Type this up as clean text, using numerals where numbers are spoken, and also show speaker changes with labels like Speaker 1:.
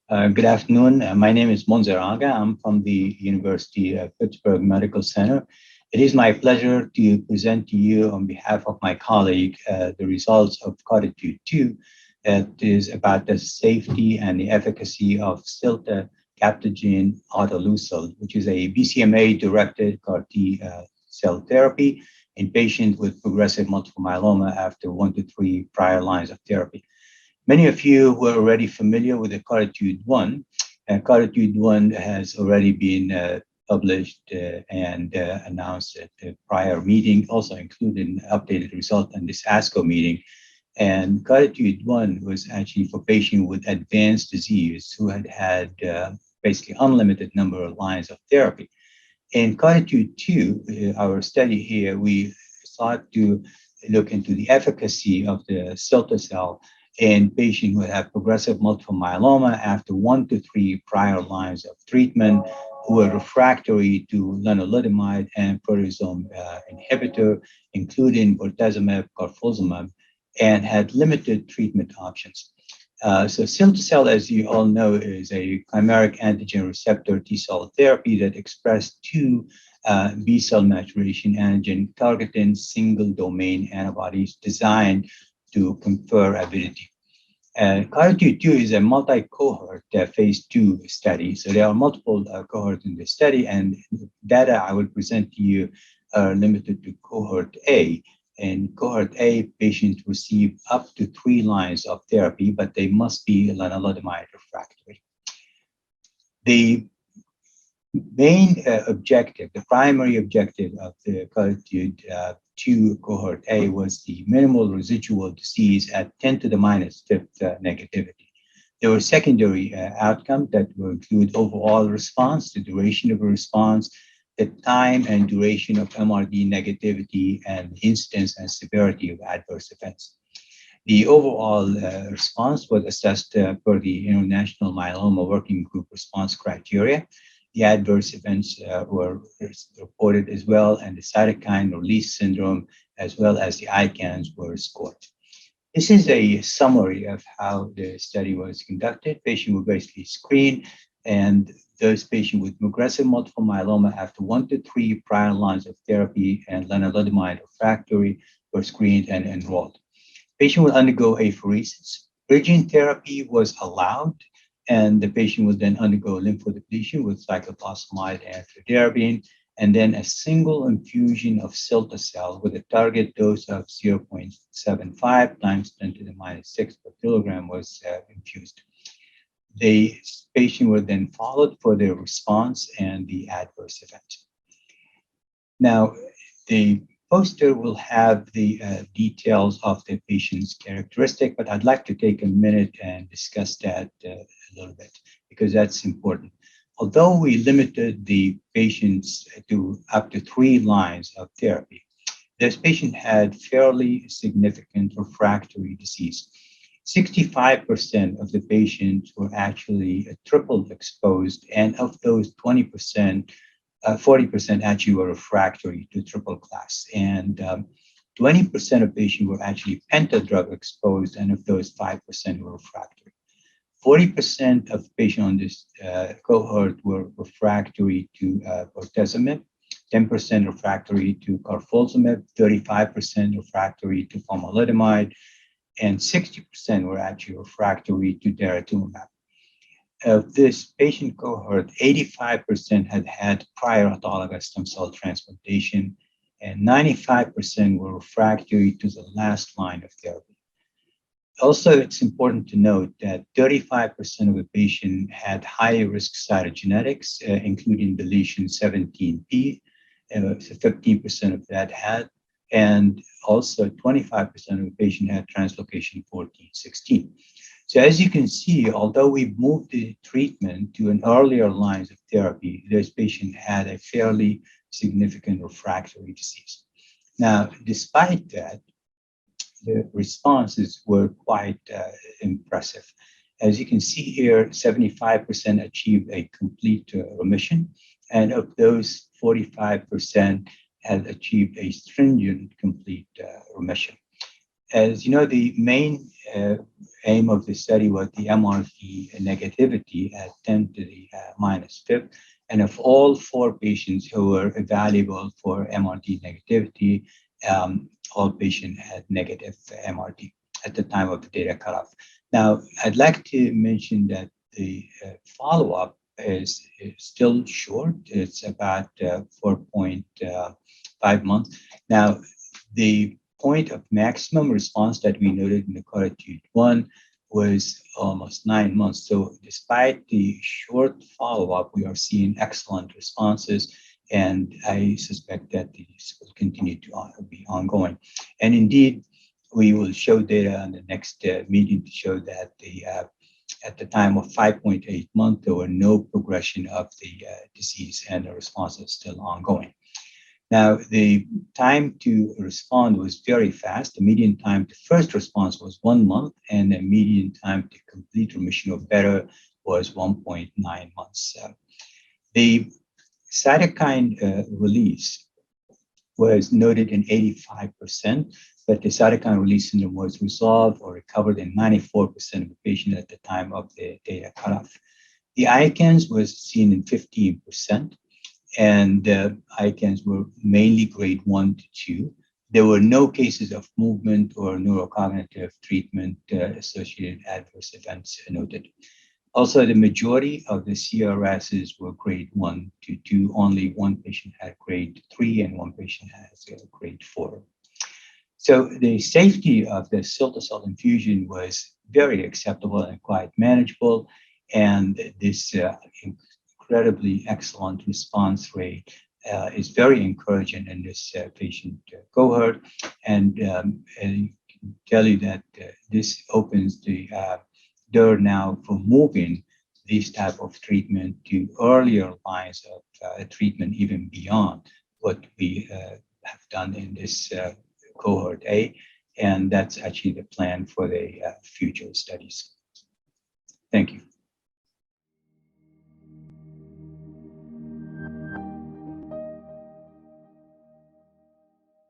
Speaker 1: Good afternoon. My name is Mounzer Agha. I'm from the University of Pittsburgh Medical Center. It is my pleasure to present to you on behalf of my colleague the results of CARTITUDE-2 that is about the safety and the efficacy of Cilta-cabtagene autoleucel, which is a BCMA-directed CAR T-cell therapy in patients with progressive multiple myeloma after 1 to 3 prior lines of therapy. Many of you were already familiar with the CARTITUDE-1. CARTITUDE-1 has already been published and announced at the prior meeting, also included an updated result in this ASCO meeting. And CARTITUDE-1 was actually for patients with advanced disease who had basically unlimited number of lines of therapy. In CARTITUDE-2, our study here, we sought to look into the efficacy of the Cilta-cel in patients who have progressive multiple myeloma after 1 to 3 prior lines of treatment who were refractory to lenalidomide and proteasome inhibitor, including bortezomib, carfilzomib, and had limited treatment options. So Cilta-cel, as you all know, is a chimeric antigen receptor T-cell therapy that expresses 2 B-cell maturation antigen targeting single domain antibodies designed to confer avidity. CARTITUDE-2 is a multi-cohort phase 2 study. So there are multiple cohorts in this study, and the data I will present to you are limited to cohort A. In cohort A, patients receive up to 3 lines of therapy, but they must be lenalidomide refractory. The main objective, the primary objective of the CARTITUDE-2 cohort A was the minimal residual disease at 10 to the minus 5th negativity. There were secondary outcomes that will include overall response, the duration of a response, the time and duration of MRD negativity, and incidence and severity of adverse events. The overall response was assessed per the International Myeloma Working Group response criteria. The adverse events were reported as well, and the cytokine release syndrome, as well as the ICANS, were scored. This is a summary of how the study was conducted. Patients were basically screened, and those patients with progressive multiple myeloma after 1 to 3 prior lines of therapy and lenalidomide refractory were screened and enrolled. Patient will undergo apheresis. Bridging therapy was allowed, and the patient would then undergo lymphodepletion with cyclophosphamide and fludarabine, and then a single infusion of Cilta-cel with a target dose of 0.75 times 10 to the minus 6 per kilogram was infused. The patient were then followed for their response and the adverse event. Now, the poster will have the details of the patient's characteristic, but I'd like to take a minute and discuss that a little bit because that's important. Although we limited the patients to up to 3 lines of therapy, this patient had fairly significant refractory disease. 65% of the patients were actually triple exposed, and of those 20%, 40% actually were refractory to triple class, and 20% of patients were actually pentadrug exposed, and of those 5% were refractory. 40% of patients on this cohort were refractory to bortezomib, 10% refractory to carfilzomib, 35% refractory to pomalidomide, and 60% were actually refractory to daratumumab. Of this patient cohort, 85% had had prior autologous stem cell transplantation, and 95% were refractory to the last line of therapy. Also, it's important to note that 35% of the patient had high-risk cytogenetics, including deletion 17p, so 15% of that had, and also 25% of the patient had translocation 14-16. So as you can see, although we moved the treatment to an earlier lines of therapy, this patient had a fairly significant refractory disease. Now, despite that, the responses were quite impressive. As you can see here, 75% achieved a complete remission, and of those, 45% had achieved a stringent complete remission. As you know, the main aim of the study was the MRD negativity at 10 to the minus fifth. And of all 4 patients who were evaluable for MRD negativity, all patients had negative MRD at the time of the data cutoff. Now, I'd like to mention that the follow-up is still short. It's about 4.5 months. Now, the point of maximum response that we noted in the CARTITUDE-1 was almost 9 months. So despite the short follow-up, we are seeing excellent responses, and I suspect that this will continue to be ongoing. And indeed, we will show data on the next meeting to show that at the time of 5.8 months, there were no progression of the disease, and the response is still ongoing. Now, the time to respond was very fast. The median time to first response was 1 month, and the median time to complete remission or better was 1.9 months. The cytokine release was noted in 85%, but the cytokine release syndrome was resolved or recovered in 94% of the patients at the time of the data cutoff. The ICANS was seen in 15%. And ICANS were mainly grade 1 to 2. There were no cases of movement or neurocognitive treatment associated adverse events noted. Also, the majority of the CRSs were grade 1 to 2. Only 1 patient had grade 3 and 1 patient has grade 4. So the safety of the Cilta-cel infusion was very acceptable and quite manageable. And this incredibly excellent response rate is very encouraging in this patient cohort. And I can tell you that this opens the door now for moving this type of treatment to earlier lines of treatment, even beyond what we have done in this cohort A. And that's actually the plan for the future studies. Thank you.